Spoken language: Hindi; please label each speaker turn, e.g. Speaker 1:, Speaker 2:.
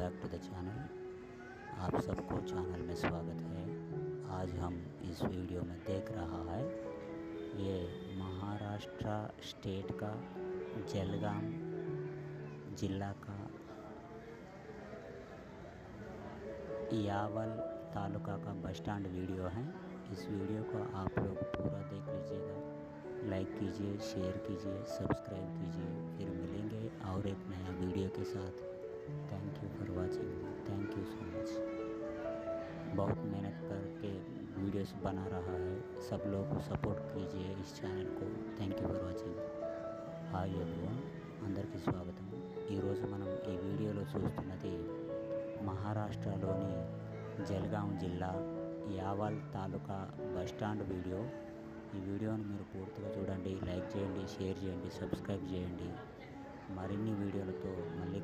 Speaker 1: Back to the channel. आप सबको चैनल में स्वागत है। आज हम इस वीडियो में देख रहा है ये महाराष्ट्र स्टेट का जलगाम जिला का यावल तालुका का बस स्टैंड वीडियो है। इस वीडियो को आप लोग पूरा देख लीजिएगा, लाइक कीजिए, शेयर कीजिए, सब्सक्राइब कीजिए। फिर मिलेंगे और एक नया वीडियो के साथ। Thank you for watching, thank you so much. बहुत मेहनत करके वीडियोस बना रहा है, सब लोग सपोर्ट कीजिए इस चैनल को। Thank you for watching. Hi everyone, అందరికీ స్వాగతం। ఈరోజు మనం ఈ వీడియోలో చూస్తున్నది మహారాష్ట్రలోని జల్గాం జిల్లా యావల్ తాలూకా బస్ స్టాండ్ వీడియో। ఈ వీడియోని మీరు పూర్తిగా చూడండి, లైక్ చేయండి, షేర్ చేయండి, సబ్స్క్రైబ్ చేయండి। మరిన్ని వీడియోలతో మళ్ళీ